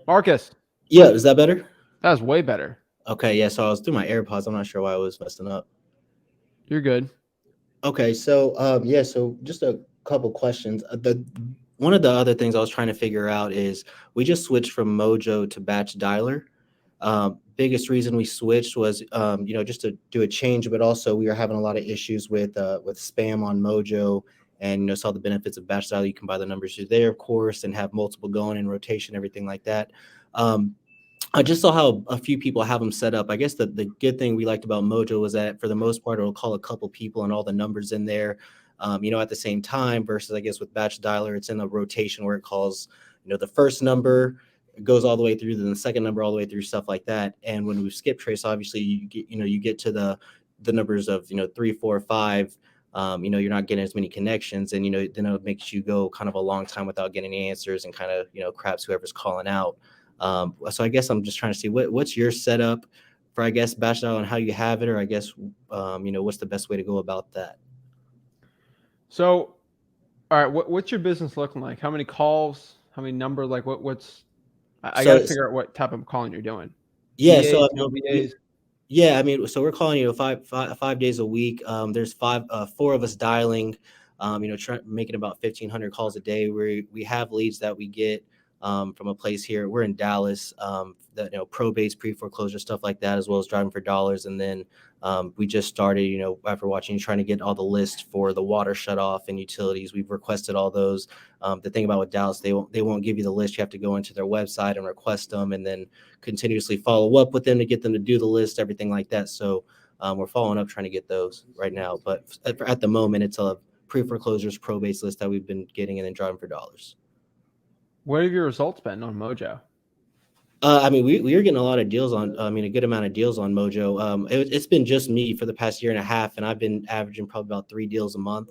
Marcus, Yeah, is that better? that was way better. Okay, yeah. So I was through my AirPods. I'm not sure why I was messing up. You're good. Okay, so yeah. So just a couple questions. The one of the other things I was trying to figure out is we just switched from Mojo to Batch Dialer. Biggest reason we switched was just to do a change, but also we were having a lot of issues with spam on Mojo, and saw the benefits of Batch Dialer. You can buy the numbers through there, of course, and have multiple going in rotation, everything like that. Um, I just saw how a few people have them set up. I guess the good thing we liked about Mojo was that for the most part, it'll call a couple people and all the numbers in there, at the same time. Versus, I guess with Batch Dialer, it's in a rotation where it calls, the first number it goes all the way through, then the second number all the way through, stuff like that. And when we skip trace, obviously you get to the numbers of 3, 4, 5. You're not getting as many connections, and then it makes you go kind of a long time without getting any answers, and kind of craps whoever's calling out. So I guess I'm just trying to see what's your setup for, I guess, Batch Dial, and how you have it, or I guess what's the best way to go about that. So, all right, what's your business looking like? How many calls? How many number? Like, what's? I got So to figure out what type of calling you're doing. yeah, so I VAs, mean, OVAs. yeah, I mean, so we're calling five days a week. There's four of us dialing, making about 1,500 calls a day. We have leads that we get from a place here. We're in Dallas, that probates, pre foreclosure, stuff like that, as well as driving for dollars. And then we just started, after watching, trying to get all the lists for the water shut off and utilities. We've requested all those. The thing about with Dallas, they won't give you the list. You have to go into their website and request them, and then continuously follow up with them to get them to do the list, everything like that. So we're following up, trying to get those right now. But at the moment, it's a pre foreclosures probates list that we've been getting, and then driving for dollars. What have your results been on Mojo? I mean, we are getting a lot of deals on. I mean, a good amount of deals on Mojo. It's been just me for the past year and a half, and I've been averaging probably about 3 deals a month,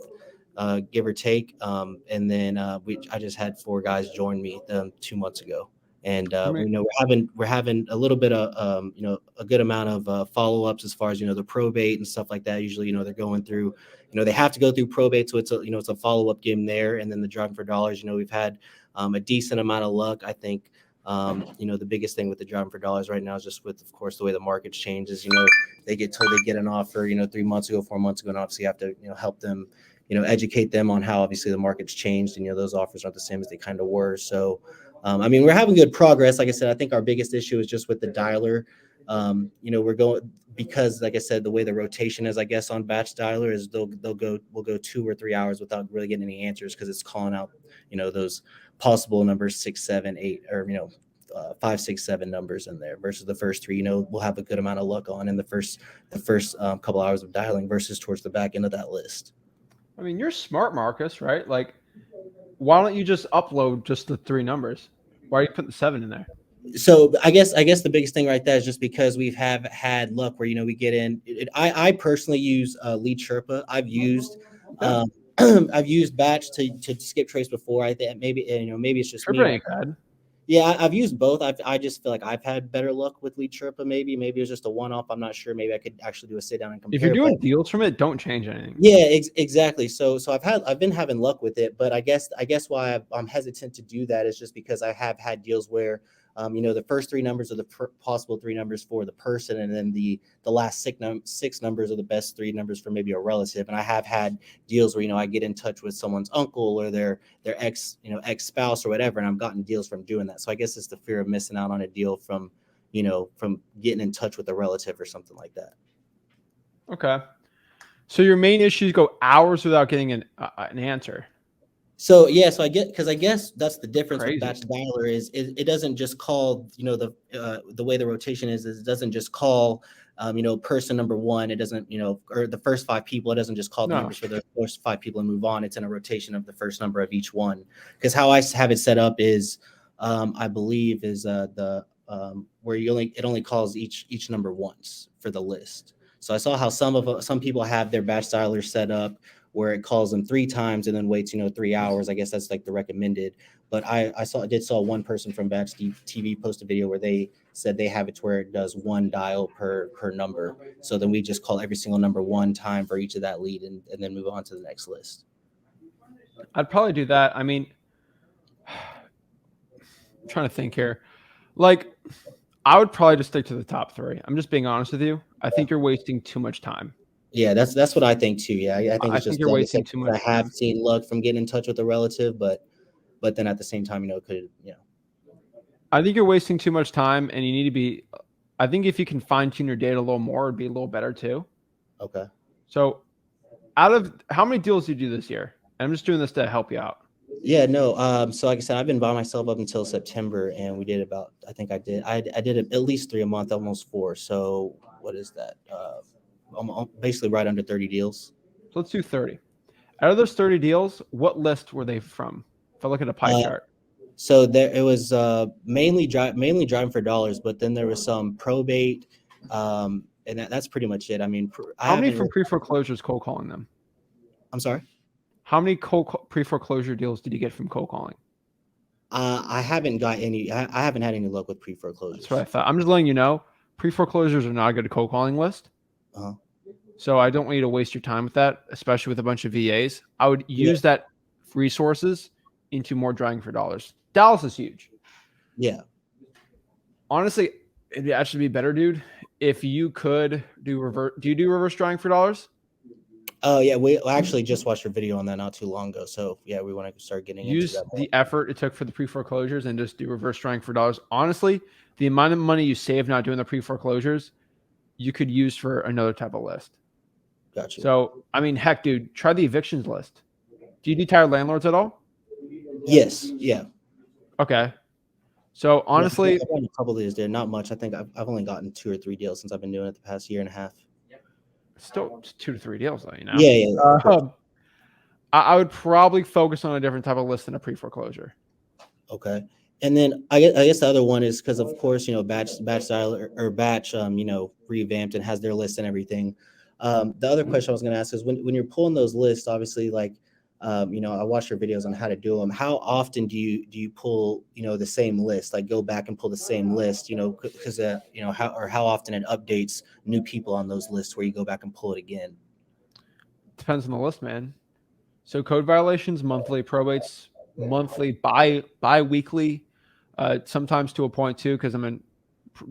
give or take. And then I just had four guys join me 2 months ago, and I mean, we're having a little bit of a good amount of follow ups as far as the probate and stuff like that. Usually, they're going through, they have to go through probate, so it's a follow up game there. And then the driving for dollars, we've had a decent amount of luck, I think. The biggest thing with the driving for dollars right now is just with, of course, the way the market changes. They get told they get an offer, 3 months ago, 4 months ago, and obviously you have to, help them, educate them on how obviously the market's changed, and those offers aren't the same as they kind of were. So, I mean, we're having good progress. Like I said, I think our biggest issue is just with the dialer. We're going because, like I said, the way the rotation is, I guess, on batch dialer is we'll go 2 or 3 hours without really getting any answers because it's calling out, those possible numbers 6, 7, 8, or 5, 6, 7 numbers in there versus the first three. We'll have a good amount of luck on in the first couple hours of dialing versus towards the back end of that list. you're smart, Marcus, right? Like, why don't you just upload just the three numbers? Why are you putting the seven in there? So I guess the biggest thing right there is just because we've have had luck where we get in. I personally use Lead Sherpa. Yeah, Um, I've used Batch to skip trace before. I think maybe it's just Sherpa me. ain't bad. Yeah, I've used both. I just feel like I've had better luck with Lead Sherpa. Maybe it was just a one off. I'm not sure. Maybe I could actually do a sit down and If you're compare. But doing deals from it, don't change anything. yeah, exactly. So I've been having luck with it, but I guess why I'm hesitant to do that is just because I have had deals where, the first three numbers are the possible three numbers for the person, and then the last six numbers are the best three numbers for maybe a relative. And I have had deals where I get in touch with someone's uncle or their ex ex spouse or whatever, and I've gotten deals from doing that. So I guess it's the fear of missing out on a deal from getting in touch with a relative or something like that. Okay. So your main issues go hours without getting an answer. So yeah, so I get because I guess that's the difference with Crazy. batch dialer is it doesn't just call the way the rotation is it doesn't just call person number one. It doesn't or the first five people. It doesn't just call the No. numbers for the first five people and move on. It's in a rotation of the first number of each one. Because how I have it set up is I believe is the where it only calls each number once for the list. So I saw how some people have their batch dialer set up where it calls them 3 times and then waits 3 hours. I guess that's like the recommended. But I did saw one person from Batch TV post a video where they said they have it to where it does one dial per number. So then we just call every single number one time for each of that lead, and then move on to the next list. I'd probably do that. trying to think here. Like, I would probably just stick to the top three. I'm just being honest with you. I think you're wasting too much time. Yeah, that's what I think too. Yeah, I think I it's think just you're like I wasting said, too 'cause much I have time. seen luck from getting in touch with a relative, but then at the same time, could I think you're wasting too much time, and you need to be. I think if you can fine tune your data a little more, it'd be a little better too. okay. So, out of how many deals did you do this year? I'm just doing this to help you out. Yeah, no. So like I said, I've been by myself up until September, and we did about. I think I did at least 3 a month, almost 4. So what is that? I'm basically right under 30 deals. So let's do 30. Out of those 30 deals, what list were they from? If I look at a pie Uh, chart, so there it was mainly driving for dollars, but then there was some probate, and that's pretty much it. I mean, I how many haven't. from pre foreclosures cold calling them? I'm sorry. How many pre foreclosure deals did you get from cold calling? I haven't got any. I haven't had any luck with pre That's what I foreclosures. thought. I'm just letting you know pre foreclosures are not a good cold calling list. Uh-huh. So I don't want you to waste your time with that, especially with a bunch of VAs. I would Yeah, use that resources into more driving for dollars. Dallas is huge. yeah. Honestly, it'd actually be better, dude, if you could do reverse. Do you do reverse driving for dollars? Oh, yeah. We actually just watched your video on that not too long ago. So yeah, we want to start getting into Use that more. the effort it took for the pre foreclosures and just do reverse driving for dollars. Honestly, the amount of money you save not doing the pre foreclosures, you could use for another type of list. Got you. So, I mean, heck, dude, try the evictions list. Do you do tired landlords at all? Yes. Yeah. Okay. So, Yeah, honestly, I've gotten a couple of these there. Not much. I think I've only gotten 2 or 3 deals since I've been doing it the past year and a half. still 2 to 3 deals, though, you know? Yeah. Yeah. Of course. I would probably focus on a different type of list than a pre foreclosure. Okay. And then I guess the other one is because of course batch style or batch revamped and has their list and everything. The other question I was going to ask is when you're pulling those lists, obviously like I watched your videos on how to do them. How often do you pull the same list? Like go back and pull the same list? Because how often it updates new people on those lists where you go back and pull it again. Depends on the list, man. So, code violations, monthly, probates, monthly, bi-weekly, sometimes to a point too, because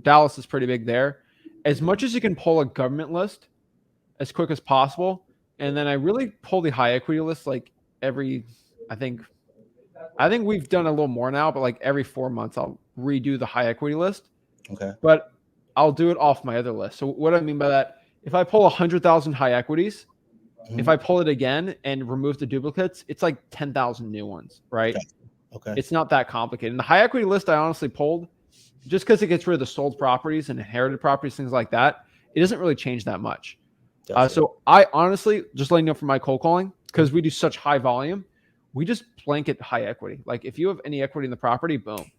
Dallas is pretty big there. As much as you can pull a government list as quick as possible, and then I really pull the high equity list like every, I think we've done a little more now, but like every 4 months I'll redo the high equity list, Okay. but I'll do it off my other list. So what I mean by that, if I pull 100,000 high equities, if I pull it again and remove the duplicates, it's like 10,000 new ones, right? Okay. It's not that complicated. And the high equity list I honestly pulled just because it gets rid of the sold properties and inherited properties, things like that. It doesn't really change that much. Gotcha. So I honestly, just letting you know from my cold calling, because we do such high volume, we just blanket high equity. Like if you have any equity in the property, boom.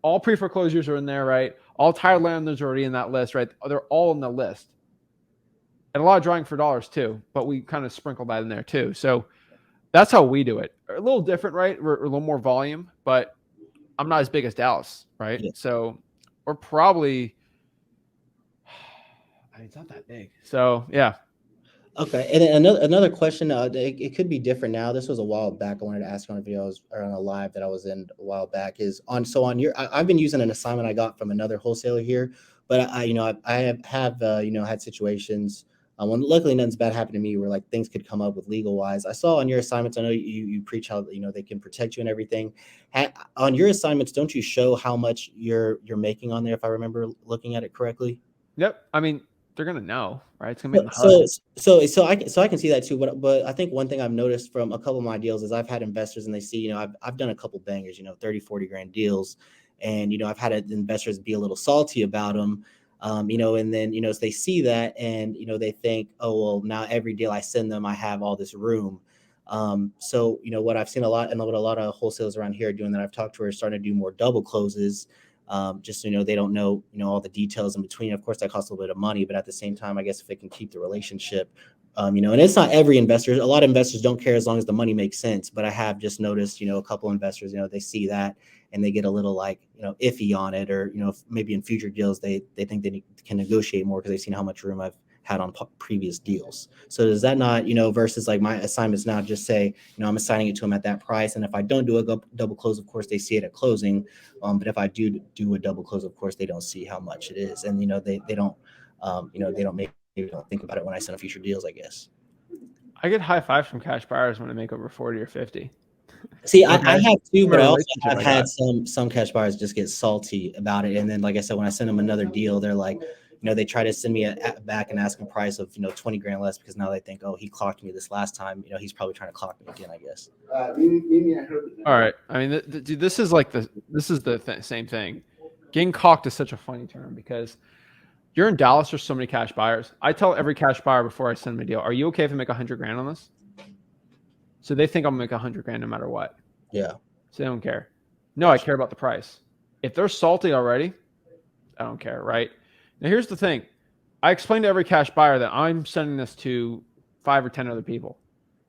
All pre-foreclosures are in there, right? All tired landlords are already in that list, right? They're all in the list. And a lot of drawing for dollars too, but we kind of sprinkle that in there too. So that's how we do it. A little different, right? We're a little more volume, but I'm not as big as Dallas, right? Yeah. So we're probably, I mean, it's not that big. So yeah. Okay, and then another question. It could be different now. This was a while back. I wanted to ask you on a video or on a live that I was in a while back. Is on your. I've been using an assignment I got from another wholesaler here, but I have had situations. When luckily nothing's bad happened to me where like things could come up with legal wise. I saw on your assignments. I know you preach how they can protect you and everything. On your assignments, don't you show how much you're making on there? If I remember looking at it correctly. Yep. I mean, they're gonna know, right? It's gonna be in the HUD. I can see that too. But I think one thing I've noticed from a couple of my deals is I've had investors and they see, I've done a couple bangers, 30, 40 grand deals. And, I've had investors be a little salty about them. And then, as they see that and, they think, oh, well, now every deal I send them, I have all this room. So, what I've seen a lot and what a lot of wholesalers around here are doing that I've talked to are starting to do more double closes. Just they don't know all the details in between. Of course that costs a little bit of money, but at the same time I guess if it can keep the relationship, and it's not every investor. A lot of investors don't care as long as the money makes sense, but I have just noticed a couple investors, they see that and they get a little like iffy on it, or maybe in future deals they think they can negotiate more because they've seen how much room I've had on previous deals. So does that not, versus like my assignments now just say, I'm assigning it to them at that price. And if I don't do a double close, of course, they see it at closing. But if I do a double close, of course, they don't see how much it is. And, they don't, maybe don't think about it when I send them future deals, I guess. I get high fives from cash buyers when I make over 40 or 50. See, I have too, but I also relationship have like had that. some cash buyers just get salty about it. And then, like I said, when I send them another deal, they're like, they try to send me back and ask a price of, 20 grand less because now they think, oh, he clocked me this last time. He's probably trying to clock me again, I guess. All right. I mean, dude, this is like the same thing. Getting cocked is such a funny term because you're in Dallas. There's so many cash buyers. I tell every cash buyer before I send them a deal, are you okay if I make 100 grand on this? So they think I'll make 100 grand no matter what. Yeah. So they don't care. No, I care about the price. If they're salty already, I don't care, right? Now, here's the thing. I explained to every cash buyer that I'm sending this to 5 or 10 other people.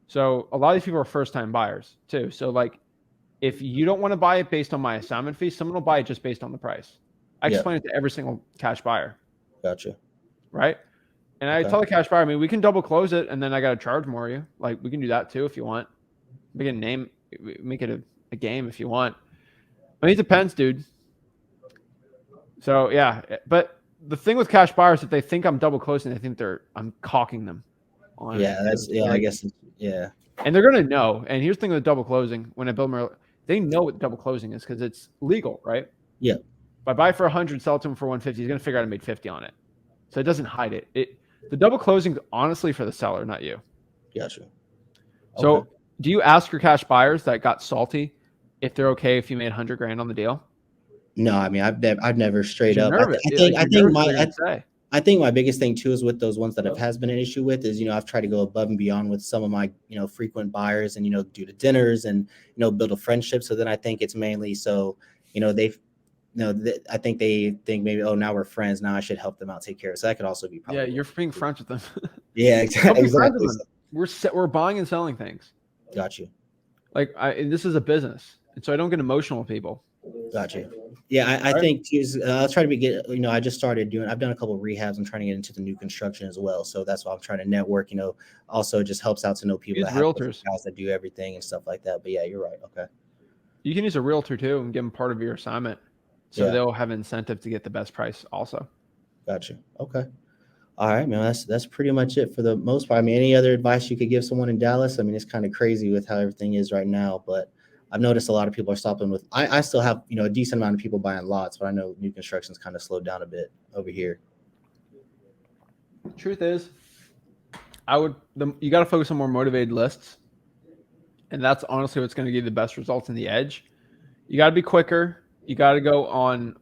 So a lot of these people are first-time buyers too. So like, if you don't want to buy it based on my assignment fee, someone will buy it just based on the price. I explain it to every single cash buyer. Gotcha. Right? And I tell the cash buyer, I mean, we can double close it and then I got to charge more of you. Like, we can do that too if you want. Make it a game if you want. I mean, it depends, dude. So yeah, but the thing with cash buyers, if they think I'm double closing, they think I'm cocking them. I guess. Yeah. And they're gonna know. And here's the thing with double closing: when I build my, they know what double closing is because it's legal, right? Yeah. If I buy for 100, sell it to him for 150, he's gonna figure out I made 50 on it. So it doesn't hide it. The double closing is honestly for the seller, not you. Gotcha. So do you ask your cash buyers that got salty if they're okay if you made 100 grand on the deal? No, I mean, I've never straight up. I think my biggest thing too is with those ones that has been an issue with is, I've tried to go above and beyond with some of my, frequent buyers and, do the dinners and, build a friendship. So then I think it's mainly so, I think they think maybe, oh, now we're friends. Now I should help them out, take care of it. So that could also be probably. Yeah, you're being friends with them. Yeah, exactly. We're buying and selling things. Got you. Like this is a business, and so I don't get emotional with people. Got you. Yeah, I think I'll try to I just started I've done a couple of rehabs. I'm trying to get into the new construction as well. So that's why I'm trying to network, also just helps out to know people that have realtors, guys that do everything and stuff like that. But yeah, you're right. Okay. You can use a realtor too and give them part of your assignment. So they'll have incentive to get the best price also. Gotcha. Okay. All right, man. That's pretty much it for the most part. I mean, any other advice you could give someone in Dallas? I mean, it's kind of crazy with how everything is right now, but I've noticed a lot of people are stopping with. I still have a decent amount of people buying lots, but I know new construction's kind of slowed down a bit over here. Truth is, you got to focus on more motivated lists, and that's honestly what's going to give you the best results in the edge. You got to be quicker. You got to go on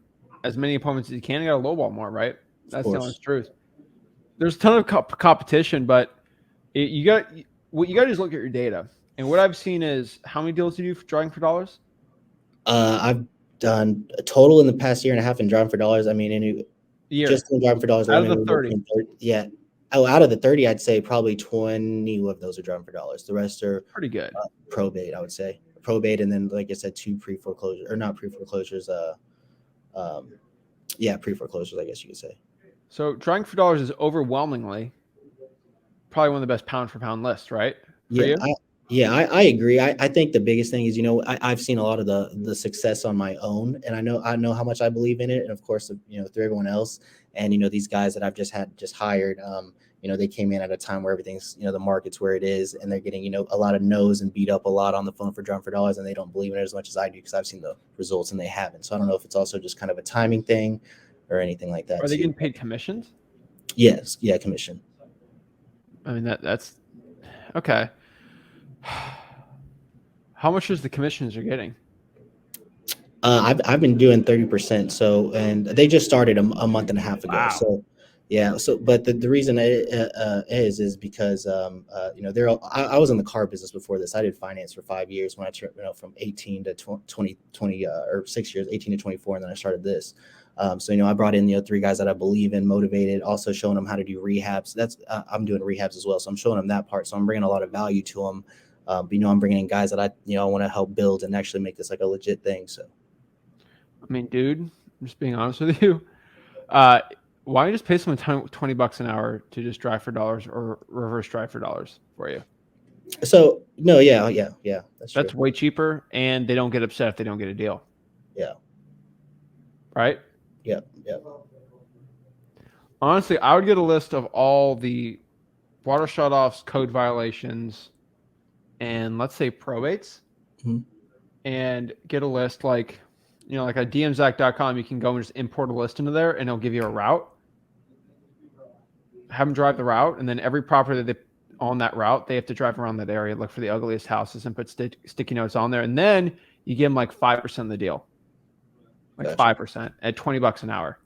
as many appointments as you can. You got to lowball more, right? That's the honest truth. There's a ton of competition, but what you got to do is look at your data. And what I've seen is, how many deals do you do for Driving for Dollars? I've done a total in the past year and a half in Driving for Dollars. I mean, just in Driving for Dollars. Out of the 30. Yeah. Oh, out of the 30, I'd say probably 20 of those are Driving for Dollars. The rest are pretty good. Probate, I would say. Probate, and then, like I said, 2 pre-foreclosure, or not pre-foreclosures. Pre-foreclosures, I guess you could say. So Driving for Dollars is overwhelmingly probably one of the best pound for pound lists, right? I agree. I think the biggest thing is, I've seen a lot of the success on my own, and I know how much I believe in it, and of course, through everyone else, and these guys that I've just hired, they came in at a time where everything's, the market's where it is, and they're getting, a lot of no's and beat up a lot on the phone for Driving for Dollars, and they don't believe in it as much as I do because I've seen the results and they haven't. So I don't know if it's also just kind of a timing thing or anything like that. Are they getting paid commissions? Yes. Yeah. Commission. I mean, that's okay. How much is the commissions you're getting? I've been doing 30%. So, and they just started a month and a half ago. Wow. So, yeah. So, but the reason is because I was in the car business before this. I did finance for 5 years when I turned from 18 to 20 or 6 years, 18 to 24, and then I started this. So, I brought in 3 guys that I believe in, motivated, also showing them how to do rehabs. That's I'm doing rehabs as well, so I'm showing them that part. So I'm bringing a lot of value to them. But I'm bringing in guys that I want to help build and actually make this like a legit thing. So, I mean, dude, I'm just being honest with you. why don't you just pay someone $20 an hour to just drive for dollars or reverse drive for dollars for you? So no, yeah, that's true. That's way cheaper, and they don't get upset if they don't get a deal. Yeah. Right? Yeah. Honestly, I would get a list of all the water shutoffs, code violations, and let's say probates, Mhm. and get a list like, like at dmzac.com, you can go and just import a list into there, and it'll give you a route. Have them drive the route, and then every property that on that route, they have to drive around that area, look for the ugliest houses, and put sticky notes on there, and then you give them like 5% of the deal, like Gotcha. 5% at $20 an hour.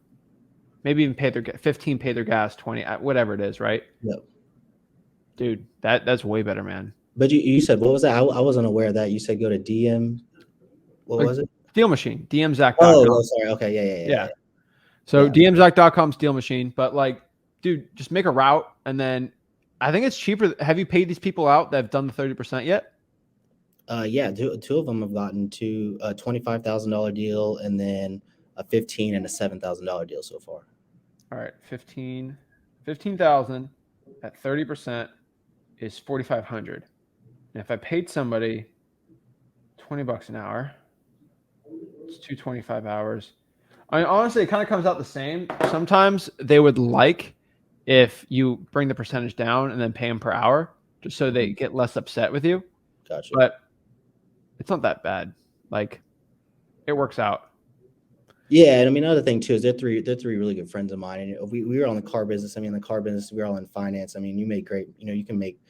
Maybe even pay their 15, pay their gas 20, whatever it is, right? Yep. Dude, that's way better, man. But you said, what was that? I wasn't aware of that. You said go to DM. What Like was it? Deal Machine, dmzac.com. Oh, sorry. Okay. Yeah. So Yeah. dmzac.com Deal Machine, but like, dude, just make a route, and then I think it's cheaper. Have you paid these people out that have done the 30% yet? Yeah. Two of them have gotten to a $25,000 deal, and then a $15,000 and a $7,000 deal so far. All right, 15,000 at 30% is 4,500. And if I paid somebody $20 an hour, it's 225 hours. I mean, honestly, it kind of comes out the same. Sometimes they would like if you bring the percentage down and then pay them per hour, just so they get less upset with you. Gotcha. But it's not that bad. Like, it works out. Yeah, and I mean, another thing too is they're three really good friends of mine, and we were on the car business. I mean, the car business, we're all in finance. I mean, you make great, you can make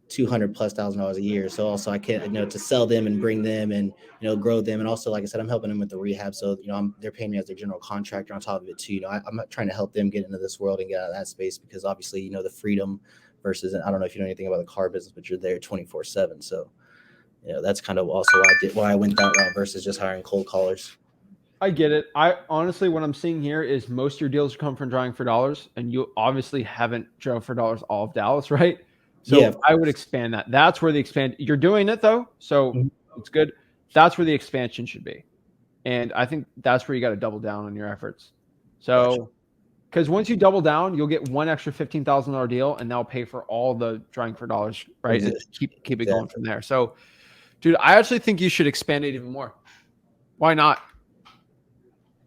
$200,000+ a year. So also I can't, to sell them and bring them and grow them, and also like I said, I'm helping them with the rehab. So they're paying me as their general contractor on top of it too. I'm not trying to help them get into this world and get out of that space, because obviously the freedom versus, I don't know if you know anything about the car business, but you're there 24/7. So that's kind of also why I went that route versus just hiring cold callers. I get it. I honestly, what I'm seeing here is most of your deals come from driving for dollars, and you obviously haven't drove for dollars all of Dallas, right? So Yeah, I would expand that. That's where the expand. You're doing it though, so it's good. That's where the expansion should be, and I think that's where you got to double down on your efforts. So, because once you double down, you'll get one extra $15,000 deal, and they'll pay for all the driving for dollars, right? And keep it going from there. So, dude, I actually think you should expand it even more. Why not?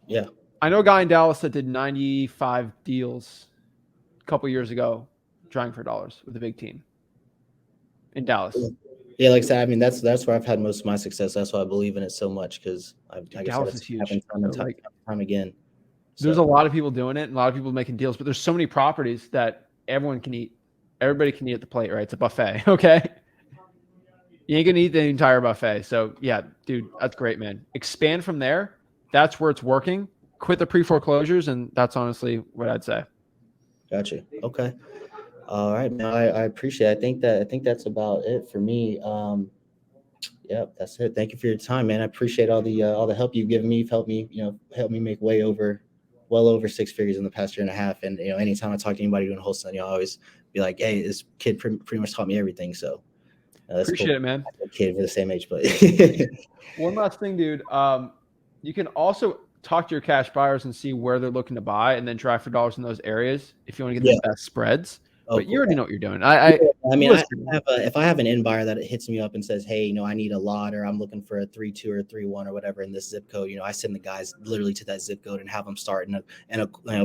Yeah. I know a guy in Dallas that did 95 deals a couple years ago, driving for dollars with a big team in Dallas. Yeah, like I said, I mean, that's where I've had most of my success. That's why I believe in it so much, because Dallas is huge. Time again. There's a lot of people doing it, and a lot of people making deals, but there's so many properties that everyone can eat. Everybody can eat at the plate, right? It's a buffet, okay? You ain't gonna eat the entire buffet. So yeah, dude, that's great, man. Expand from there. That's where it's working. Quit the pre-foreclosures, and that's honestly what I'd say. Gotcha. Okay. All right, man. I appreciate it. I think that's about it for me. Yep, that's it. Thank you for your time, man. I appreciate all the help you've given me. You've helped me, help me make well over six figures in the past year and a half. And anytime I talk to anybody doing wholesaling, I always be like, "Hey, this kid pretty much taught me everything." So that's appreciate it, man. Kid, we're the same age, but one last thing, dude. You can also talk to your cash buyers and see where they're looking to buy, and then drive for dollars in those areas if you want to get the best spreads. But you already know what you're doing. If I have an end buyer that hits me up and says, "Hey, I need a lot, or I'm looking for a 3.2 or 3.1 or whatever in this zip code," I send the guys literally to that zip code and have them start and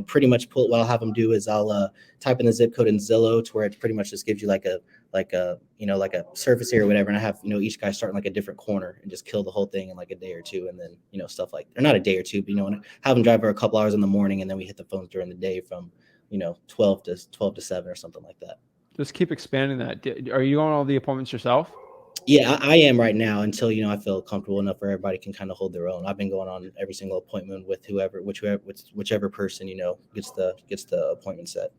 pretty much what I'll have them do is I'll type in the zip code in Zillow, to where it pretty much just gives you like a surface area or whatever, and I have each guy starting like a different corner and just kill the whole thing in like a day or two, and then stuff like, or not a day or two, but and have them drive for a couple hours in the morning, and then we hit the phones during the day from 12 to 7 or something like that. Just keep expanding that. Are you on all the appointments yourself? Yeah, I am right now, until I feel comfortable enough where everybody can kind of hold their own. I've been going on every single appointment with whichever person gets the appointment set.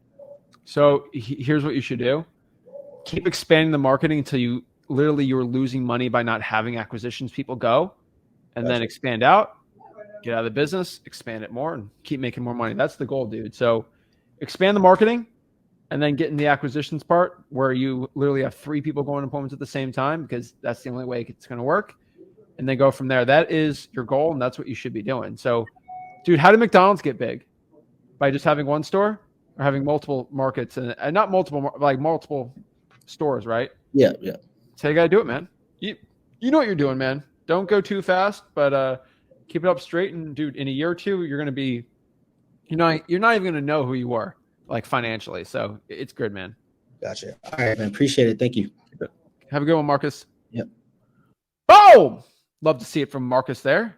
So here's what you should do: keep expanding the marketing until you're losing money by not having acquisitions people go, and then expand out, get out of the business, expand it more, and keep making more money. That's the goal, dude. So expand the marketing, and then get in the acquisitions part, where you literally have 3 people going to appointments at the same time, because that's the only way it's going to work. And then go from there. That is your goal, and that's what you should be doing. So, dude, how did McDonald's get big? by just having one store or having multiple markets and not multiple like multiple stores, right? Yeah, yeah. So you got to do it, man. You know what you're doing, man. Don't go too fast, but keep it up straight. And dude, in a year or two, you're gonna be, you're not even gonna know who you are like financially. So it's good, man. Gotcha. All right, man. Appreciate it. Thank you. Have a good one, Marcus. Yep. Boom! Love to see it from Marcus there.